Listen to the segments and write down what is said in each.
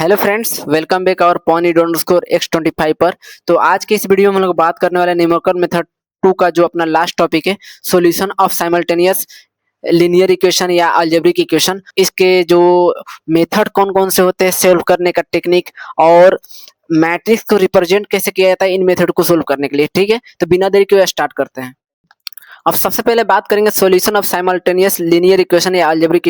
Hello friends, welcome back और pony_x25 पर। तो आज के इस वीडियो में हम लोग बात करने वाले न्यूमेरिकल मेथड 2 का जो अपना लास्ट टॉपिक है, solution of simultaneous linear equation या अलजेब्रिक इक्वेशन। इसके जो मेथड कौन कौन से होते हैं, सॉल्व करने का टेक्निक और मैट्रिक्स को रिप्रेजेंट कैसे किया जाता है इन मेथड को सोल्व करने के लिए। ठीक है, तो बिना देरी के स्टार्ट करते हैं। अब सबसे पहले बात करेंगे solution of simultaneous linear equation या अलजेब्रिक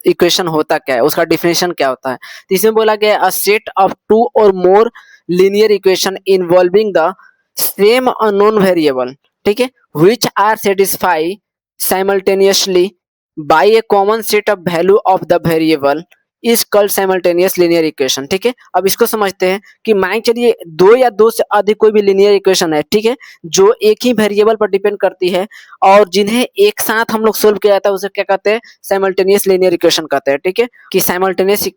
इक्वेशन होता क्या है, उसका डिफिनेशन क्या होता है। तो इसमें बोला गया अ सेट ऑफ टू और more linear equation involving the same unknown variable, ठीक है, which are satisfy simultaneously by a common set of value of the variable is called simultaneous linear equation. ठीक है, अब इसको समझते हैं कि मान चलिए दो या दो से अधिक कोई भी लीनियर इक्वेशन है, ठीक है, जो एक ही वेरिएबल पर डिपेंड करती है और जिन्हें एक साथ हम लोग सोल्व किया जाता है, उसे क्या कहते हैं, साइमल्टेनियस लीनियर इक्वेशन कहते हैं। ठीक है, कि साइमल्टेनियस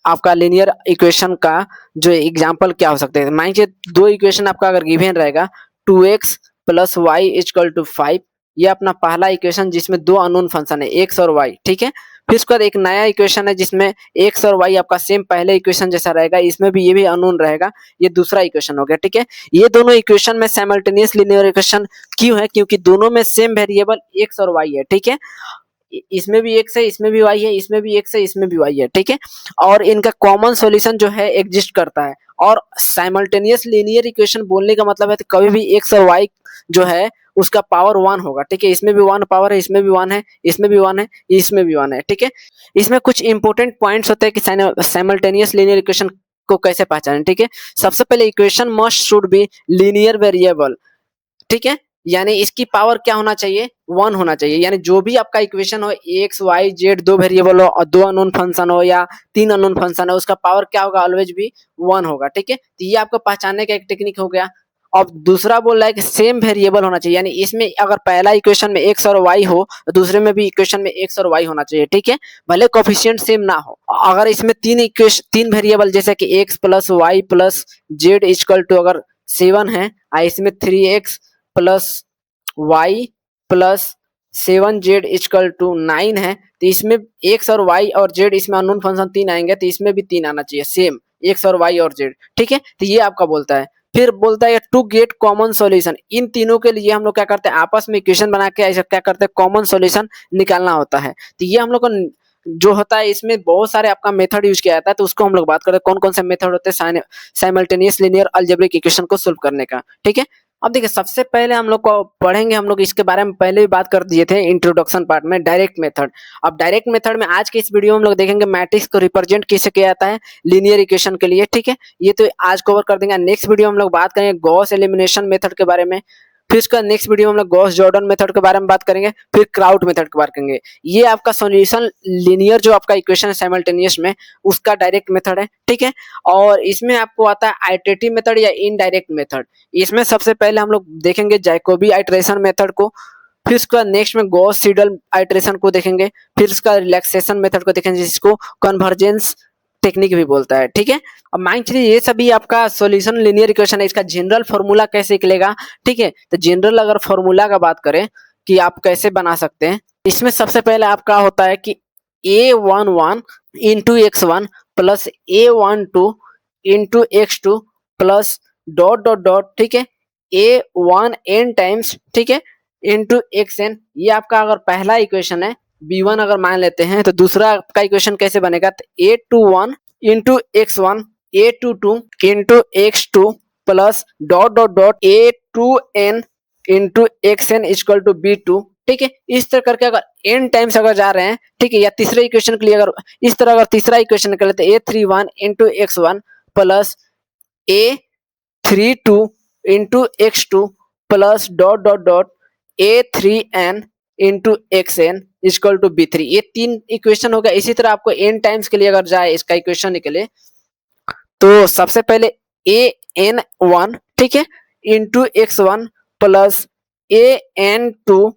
आपका लीनियर इक्वेशन का जो एग्जांपल क्या हो सकते हैं। मान लीजिए दो इक्वेशन आपका अगर गिवन रहेगा 2x plus Y equal to 5, ये अपना पहला इक्वेशन जिसमें दो अननोन फंक्शन है x और y। ठीक है, फिर उसके बाद एक नया इक्वेशन है जिसमें x और y आपका सेम पहले इक्वेशन जैसा रहेगा, इसमें भी ये भी अननोन रहेगा, ये दूसरा इक्वेशन हो गया। ठीक है, ये दोनों इक्वेशन में साइमल्टेनियस लीनियर इक्वेशन क्यों है, क्योंकि दोनों में सेम वेरिएबल x और y है। ठीक है, इसमें भी x है, इसमें भी y है, इसमें भी x है, इसमें भी y है। ठीक है, और इनका कॉमन सॉल्यूशन जो है एग्जिस्ट करता है। और साइमल्टेनियस लीनियर इक्वेशन बोलने का मतलब है कि कभी भी x और y जो है उसका पावर 1 होगा। ठीक है, इसमें भी 1 पावर है, इसमें भी 1 है, इसमें भी 1 है, इसमें भी 1 है। ठीक है, इसमें कुछ इंपॉर्टेंट पॉइंट्स होते हैं कि साइमल्टेनियस लीनियर इक्वेशन को कैसे पहचानें। ठीक है, सबसे पहले equation must should be linear variable. ठीक है, यानी इसकी पावर क्या होना चाहिए, 1 होना चाहिए। यानी जो भी आपका इक्वेशन हो, एक्स वाई जेड दो वेरिएबल हो और दो अननोन फंक्शन हो या तीन अननोन फंक्शन है, उसका पावर क्या होगा, ऑलवेज भी 1 होगा। ठीक है, तो ये आपको पहचानने का एक टेक्निक हो गया। अब दूसरा बोल रहा है कि सेम वेरिएबल होना चाहिए, यानी इसमें अगर पहला इक्वेशन में एक्स और वाई हो तो दूसरे में भी इक्वेशन में एक्स और वाई होना चाहिए। ठीक है, भले कोफिशिएंट सेम ना हो। अगर इसमें तीन वेरिएबल जैसे कि x plus y plus z equal to अगर 7 है, इसमें 3x plus y plus 7z equal to 9 है, तो इसमें x और y और z, इसमें अननोन फंक्शन 3 आएंगे, तो इसमें भी 3 आना चाहिए सेम x और y और z। ठीक है, तो ये आपका बोलता है। फिर बोलता है टू गेट कॉमन सॉल्यूशन, इन तीनों के लिए हम लोग क्या करते हैं, आपस में इक्वेशन बना के ऐसा क्या करते हैं, कॉमन सॉल्यूशन निकालना होता है। तो ये हम लोग को जो होता है, इसमें बहुत सारे आपका मेथड यूज किया जाता है, तो उसको हम लोग बात करते हैं कौन कौन से मेथड होते हैं साइमल्टेनियस लीनियर अलजेब्रिक इक्वेशन को सोल्व करने का। ठीक है, अब देखिए सबसे पहले हम लोग को पढ़ेंगे, हम लोग इसके बारे में पहले भी बात कर दिए थे इंट्रोडक्शन पार्ट में, डायरेक्ट मेथड। अब डायरेक्ट मेथड में आज के इस वीडियो में हम लोग देखेंगे मैट्रिक्स को रिप्रेजेंट कैसे किया जाता है लीनियर इक्वेशन के लिए। ठीक है, ये तो आज कवर कर देंगे। नेक्स्ट वीडियो हम लोग बात करेंगे गॉस एलिमिनेशन मेथड के बारे में। फिर उसका नेक्स्ट वीडियो में हम लोग गॉस जॉर्डन मेथड के बारे में बात करेंगे, फिर क्राउड मेथड के बारे में करेंगे। ये आपका सॉल्यूशन लीनियर जो आपका इक्वेशन है साइमल्टेनियस में, उसका डायरेक्ट मेथड है। ठीक है, और इसमें आपको आता है आइटरेटिव मेथड या इनडायरेक्ट मेथड। इसमें सबसे पहले हम लोग देखेंगे जैकोबी आइटरेशन मेथड को, फिर उसका नेक्स्ट में गॉस सीडल आइटरेशन को देखेंगे, फिर उसका रिलैक्सेशन मेथड को देखेंगे जिसको कन्वर्जेंस टेक्निक भी बोलता है। ठीक है, अब मान चलिए ये सभी आपका सॉल्यूशन लीनियर इक्वेशन है, इसका जनरल फॉर्मूला कैसे निकलेगा। ठीक है, तो जनरल अगर फॉर्मूला का बात करें कि आप कैसे बना सकते हैं, इसमें सबसे पहले आपका होता है कि a11 into x1 plus a12 into x2 plus dot dot dot, ठीक है, a1n टाइम्स, ठीक है, इंटू xn। ये आपका अगर पहला इक्वेशन है, b1 अगर मान लेते हैं, तो दूसरा आपका इक्वेशन कैसे बनेगा, तो a21 into x1 a22 into x2 plus dot dot dot a2n into xn equal to b2। ठीक है, इस तरह करके अगर n टाइम्स अगर जा रहे हैं, ठीक है, या तीसरे इक्वेशन के लिए अगर इस तरह अगर तीसरा इक्वेशन निकले तो a31 into x1 plus a32 into x2 plus dot dot dot a3n into xn equal to b3। ये तीन इक्वेशन हो गया। इसी तरह आपको n टाइम्स के लिए अगर जाए इसका इक्वेशन निकले, तो सबसे पहले an1, ठीक है, into x1 plus an2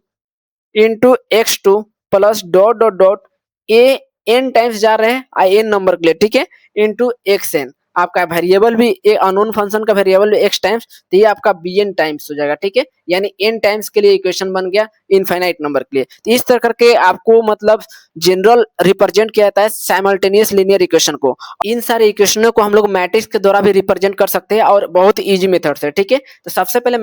into x2 plus dot dot dot a n times जा रहे हैं n नंबर के लिए, ठीक है, इंटू xn आपका वेरिएबल भी एक अननोन फंक्शन का वेरिएबल भी x टाइम्स, तो ये आपका bn टाइम्स हो जाएगा, ठीक है, यानी n टाइम्स के लिए इक्वेशन बन गया इनफाइनाइट नंबर के लिए। तो इस तरह करके आपको मतलब जनरल रिप्रेजेंट किया जाता है साइमल्टेनियस लीनियर इक्वेशन को। इन सारे इक्वेशनों को हम लोग मैट्रिक्स के द्वारा भी रिप्रेजेंट कर सकते हैं और बहुत ईजी मेथड से, ठीक है। तो सबसे पहले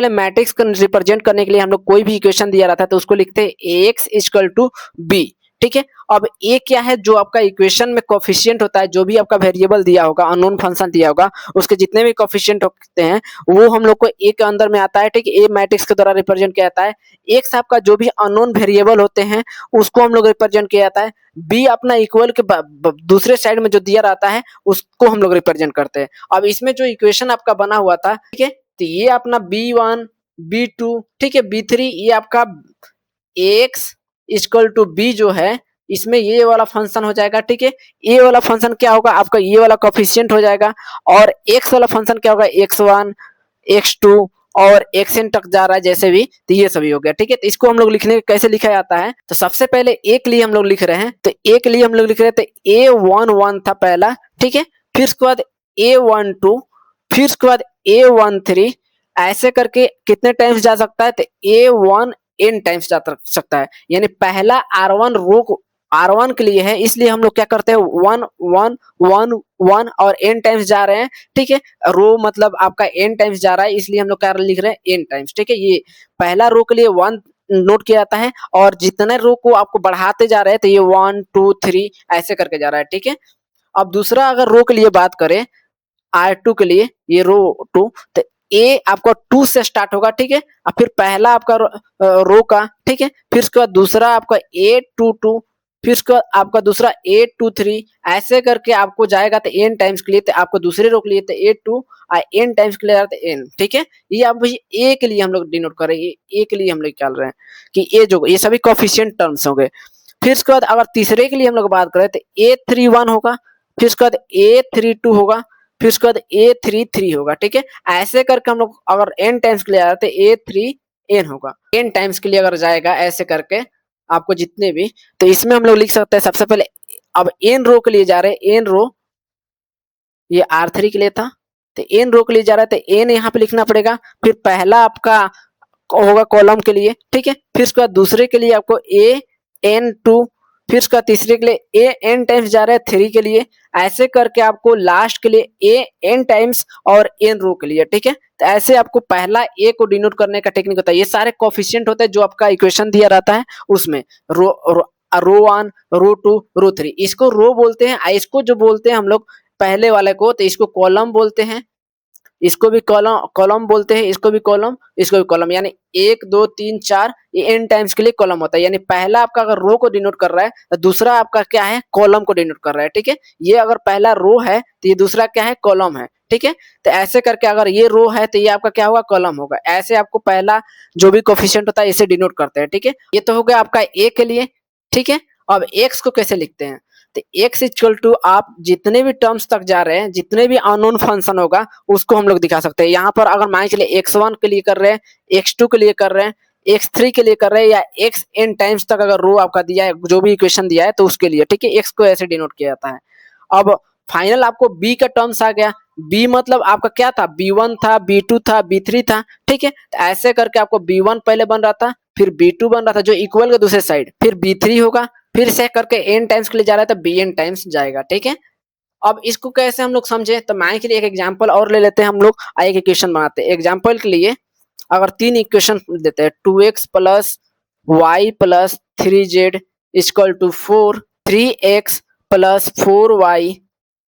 मैट्रिक्स को रिप्रेजेंट करने के लिए हम लोग कोई भी इक्वेशन दिया रहता है तो उसको लिखते हैं ax इक्वल टू b, ठीक है। अब ए क्या है, जो आपका इक्वेशन में कोफिशिएंट होता है, जो भी आपका वेरिएबल दिया होगा, अननोन फंक्शन दिया होगा, उसके जितने भी कोफिशिएंट होते हैं वो हम लोग को ए के अंदर में आता है, ठीक है। ए मैट्रिक्स के द्वारा रिप्रेजेंट किया जाता है। एक्स आपका जो भी अननोन वेरिएबल होते हैं उसको हम लोग रिप्रेजेंट किया जाता है। बी अपना इक्वल के दूसरे साइड में जो दिया रहता है उसको हम लोग रिप्रेजेंट करते हैं। अब इसमें जो इक्वेशन आपका बना हुआ था, ठीक है, तो ये अपना b1 b2, ठीक है, b3, ये आपका x इक्वल टू b जो है इसमें ये वाला फंक्शन हो जाएगा, ठीक है। ये वाला फंक्शन क्या होगा आपका, ये वाला कोफिशिएंट हो जाएगा। और x वाला फंक्शन क्या होगा, x1 x2 और xn तक जा रहा है जैसे भी, तो ये सभी हो गया, ठीक है। तो इसको हम लोग लिखने कैसे लिखा जाता है, तो सबसे पहले a के लिए हम लोग लिख रहे हैं, तो a के लिए हम लोग लिख रहे हैं तो a11 था पहला, ठीक है, फिर उसके बाद a12, फिर उसके बाद a13, ऐसे करके कितने टाइम्स जा सकता है, तो a1 n टाइम्स जा सकता है। यानी पहला r1 रो R1 के लिए है, इसलिए हम लोग क्या करते हैं 1 1 1 1 और n टाइम्स जा रहे हैं, ठीक है। रो मतलब आपका n टाइम्स जा रहा है, इसलिए हम लोग क्या लिख रहे हैं n टाइम्स, ठीक है। ये पहला रो के लिए 1 नोट किया जाता है और जितने रो को आपको बढ़ाते जा रहे हैं तो ये 1 2 3 ऐसे करके जा रहा है, ठीक है। अब दूसरा अगर रो के लिए बात करें, R2 के लिए ये रो 2, तो ए आपका 2 से स्टार्ट होगा, ठीक है। और फिर पहला आपका रो का, ठीक है, फिर उसके बाद दूसरा आपका A22, फिर उसका आपका दूसरा A23, ऐसे करके आपको जाएगा तो n टाइम्स के लिए, तो आपको दूसरे रो के लिए तो A2 और n टाइम्स के लिए आता है n, ठीक है। ये आप a के लिए हम लोग डिनोट कर रहे हैं, a के लिए हम लोग निकाल रहे हैं कि a जो ये सभी कोफिशिएंट टर्म्स होंगे। फिर उसके बाद अगर तीसरे के लिए हम लोग बात करें तो A31 होगा, फिर उसके बाद A32 होगा, फिर उसके बाद A33 होगा, ठीक है। ऐसे करके हम लोग अगर n टाइम्स के लिए आ रहे हैं तो A3n होगा, n टाइम्स के लिए अगर जाएगा ऐसे करके आपको जितने भी, तो इसमें हम लोग लिख सकते हैं सबसे पहले, अब n रो के लिए जा रहे हैं, n रो ये R3 के लिए था, तो n रो के लिए जा रहा है तो n यहाँ पे लिखना पड़ेगा। फिर पहला आपका होगा कॉलम के लिए, ठीक है, फिर उसके बाद दूसरे के लिए आपको AN2, फिर उसका तीसरे के लिए AN टाइम्स जा रहा है 3 के लिए, ऐसे करके आपको लास्ट के लिए AN टाइम्स और n रो के लिए, ठीक है। तो ऐसे आपको पहला a को डिनोट करने का टेक्निक होता है। ये सारे कोफिशिएंट होते हैं जो आपका इक्वेशन दिया रहता है उसमें, रो 1 रो 2 रो 3, इसको रो बोलते हैं। इसको जो बोलते हैं हम लोग पहले वाले को, तो इसको कॉलम बोलते हैं, इसको भी कॉलम कॉलम बोलते हैं, इसको भी कॉलम, इसको भी कॉलम, यानी 1 2 3 4 ये n टाइम्स के लिए कॉलम होता है। यानी पहला आपका अगर रो को डिनोट कर रहा है तो दूसरा आपका क्या है, कॉलम को डिनोट कर रहा है, ठीक है। ये अगर पहला रो है तो ये दूसरा क्या है, कॉलम है, ठीक है। तो ऐसे करके अगर ये रो है तो ये आपका क्या होगा, कॉलम होगा। ऐसे आपको पहला जो भी कोफिशिएंट होता है इसे डिनोट करते हैं, ठीक है। ये तो हो गया आपका a के लिए, ठीक है। अब x को कैसे लिखते हैं, तो x इक्वल टू आप जितने भी टर्म्स तक जा रहे हैं, जितने भी अननोन फंक्शन होगा उसको हम लोग दिखा सकते हैं। यहाँ पर अगर मान के लिए x1 के लिए कर रहे हैं, x2 के लिए कर रहे हैं, x3 के लिए कर रहे हैं, या xn टाइम्स तक अगर रो आपका दिया है, जो भी इक्वेशन दिया है तो उसके लिए, ठीक है, x को ऐसे डिनोट किया जाता है। अब फाइनल आपको b का टर्म्स आ गया, b मतलब आपका क्या था, b1 था, b2 था, b3 था, ठीक है। तो ऐसे करके आपको b1 पहले बन रहा था, फिर b2 बन रहा था जो इक्वल के दूसरे साइड, फिर b3 होगा, फिर से करके n टाइम्स के लिए जा रहा है तो bn टाइम्स जाएगा, ठीक है। अब इसको कैसे हम लोग समझे, तो मान के लिए एक एग्जांपल और ले लेते हैं हम लोग, एक इक्वेशन बनाते हैं। एग्जांपल के लिए अगर 3 इक्वेशन देते हैं, 2x plus y plus 3z equal to 4, 3x plus 4y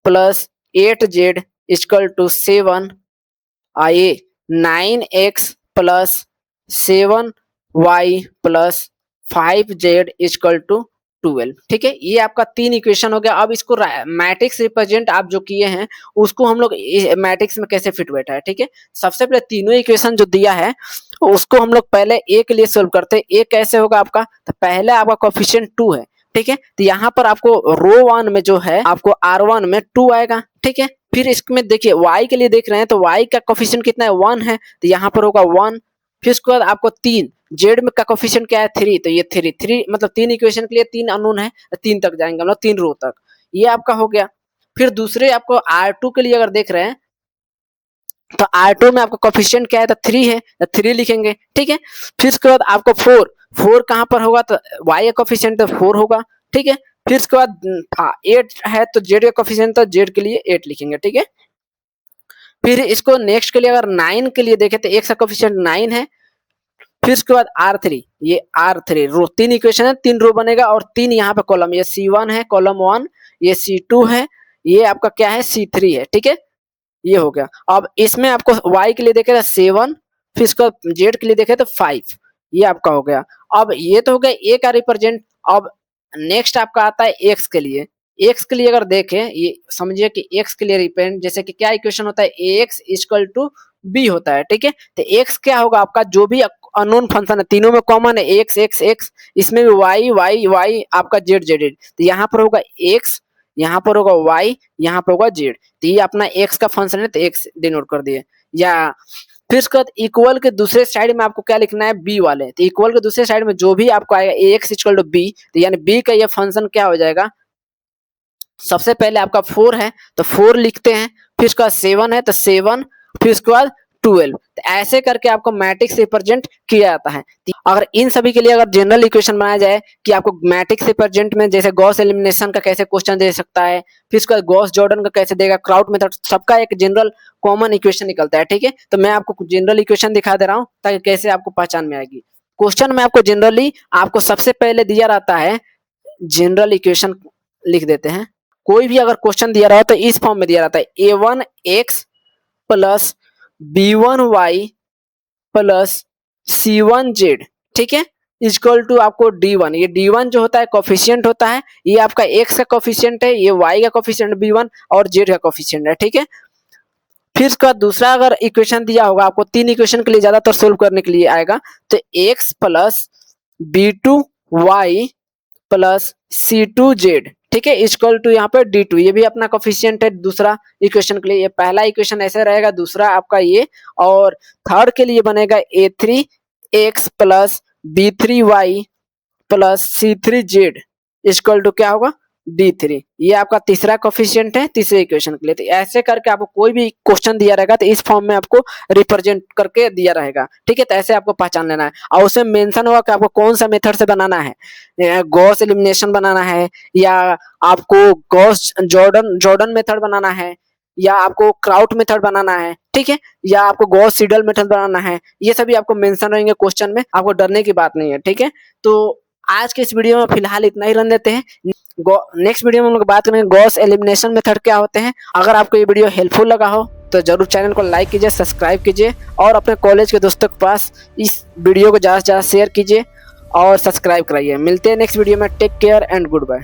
plus 8z equal to 7, आइए 9x plus 7y plus 5z equal to 12, ठीक है। ये आपका 3 इक्वेशन हो गया। अब इसको मैट्रिक्स रिप्रेजेंट आप जो किए हैं उसको हम लोग मैट्रिक्स में कैसे फिट बैठा है, ठीक है। सबसे पहले तीनों इक्वेशन जो दिया है उसको हम लोग पहले a के लिए सोल्व करते हैं। a कैसे होगा आपका, तो पहले आपका कोफिशिएंट 2 है, ठीक है। तो यहाँ पर आपको रो 1 में जो है आपको R1 में 2 आएगा, ठीक है। फिर इसमें देखिए y के लिए देख रहे हैं तो y का कोफिशिएंट कितना है, 1 है, तो यहाँ पर होगा 1। फिर उसके बाद आपको 3 जेड में का कोफिशिएंट क्या है, 3, तो ये 3 मतलब 3 इक्वेशन के लिए 3 अननोन है, 3 तक जाएंगे हम लोग, 3 रो तक, ये आपका हो गया। फिर दूसरे आपको R2 के लिए अगर देख रहे हैं तो R2 में आपका कोफिशिएंट क्या है, तो 3 है, तो 3 लिखेंगे, ठीक है। फिर उसके बाद आपको 4 कहाँ पर होगा, तो y का कोफिशिएंट तो 4 होगा, ठीक है। फिर उसके बाद 8 है तो z का कोफिशिएंट, तो z के लिए 8 लिखेंगे, ठीक है। फिर इसको नेक्स्ट के लिए अगर 9 के लिए देखें तो x का कोफिशिएंट 9 है। फिर उसके बाद R3, ये R3 रो, 3 इक्वेशन है, 3 रो बनेगा और 3 यहाँ पे कॉलम, ये C1 है कॉलम 1, ये C2 है, ये आपका क्या है C3 है, ठीक है। ये हो गया। अब इसमें आपको y के लिए देखे तो 7, फिर इसको z के लिए देखे तो 5, ये आपका हो गया। अब ये तो हो गया a का रिप्रेजेंट। अब नेक्स्ट आपका आता है x के लिए। x के लिए अगर देखें, ये समझिए कि x के लिए रिप्रेजेंट, जैसे कि क्या इक्वेशन होता है, ax इक्वल टू b होता है, ठीक है। तो x क्या होगा आपका, जो भी अननोन फंक्शन है, तीनों में कॉमन है x x x, इसमें भी y y y आपका z z, तो यहाँ पर होगा x, यहाँ पर होगा y, यहाँ पर होगा z, तो ये अपना x का फंक्शन है, तो x डिनोट कर दिए। या फिर उसके बाद इक्वल के दूसरे साइड में आपको क्या लिखना है, b वाले, तो इक्वल के दूसरे साइड में जो भी आपको आएगा ax इक्वल टू b, तो यानी b का ये फंक्शन क्या हो जाएगा, सबसे पहले आपका 4 है तो 4 लिखते हैं, फिर उसके बाद 7 है तो 7, फिर उसके बाद 12, तो ऐसे करके आपको मैट्रिक्स रिप्रेजेंट किया जाता है। अगर इन सभी के लिए अगर जनरल इक्वेशन बनाया जाए कि आपको मैट्रिक्स रिप्रेजेंट में, जैसे गॉस एलिमिनेशन का कैसे क्वेश्चन दे सकता है, फिर उसका गॉस जॉर्डन का कैसे देगा, क्राउट मेथड, सबका एक जनरल कॉमन इक्वेशन निकलता है, ठीक है। तो मैं आपको जनरल इक्वेशन दिखा दे रहा हूँ ताकि कैसे आपको पहचान में आएगी। क्वेश्चन में आपको जनरली आपको सबसे पहले दिया रहता है जनरल इक्वेशन, लिख देते हैं। कोई भी अगर क्वेश्चन दिया रहा हो तो इस फॉर्म में दिया रहता है a1x plus b1y plus c1z, ठीक है, इक्वल टू आपको d1। ये d1 जो होता है कोफिशिएंट होता है, ये आपका x का कोफिशिएंट है, ये y का कोफिशिएंट b1 और z का कोफिशिएंट है, ठीक है। फिर इसका दूसरा अगर इक्वेशन दिया होगा आपको, 3 इक्वेशन के लिए ज्यादातर सोल्व करने के लिए आएगा, तो x plus b2y plus c2z, ठीक है, इक्वल टू यहाँ पे d2, ये भी अपना कोफिशिएंट है दूसरा इक्वेशन के लिए। ये पहला इक्वेशन ऐसे रहेगा, दूसरा आपका ये, और थर्ड के लिए बनेगा a3x plus b3y plus c3z equal to क्या होगा, d3, ये आपका तीसरा कोफिशिएंट है तीसरे इक्वेशन के लिए। तो ऐसे करके आपको कोई भी क्वेश्चन दिया रहेगा तो इस फॉर्म में आपको रिप्रेजेंट करके दिया रहेगा, ठीक है। तो ऐसे आपको पहचान लेना है और उसमें मेंशन होगा कि आपको कौन सा मेथड से बनाना है, गॉस एलिमिनेशन बनाना है, या आपको गॉस जॉर्डन मेथड बनाना है, या आपको क्राउट मेथड बनाना है, ठीक है, या आपको गॉस सीडल मेथड बनाना है, ये सभी आपको मेंशन रहेंगे क्वेश्चन में, आपको डरने की बात नहीं है, ठीक है। तो आज के इस वीडियो में फिलहाल इतना ही रहने देते हैं। नेक्स्ट वीडियो में हम लोग बात करेंगे गॉस एलिमिनेशन मेथड क्या होते हैं। अगर आपको ये वीडियो हेल्पफुल लगा हो तो जरूर चैनल को लाइक कीजिए, सब्सक्राइब कीजिए और अपने कॉलेज के दोस्तों के पास इस वीडियो को ज़्यादा से ज़्यादा शेयर कीजिए और सब्सक्राइब कराइए। मिलते हैं नेक्स्ट वीडियो में। Take care and good bye.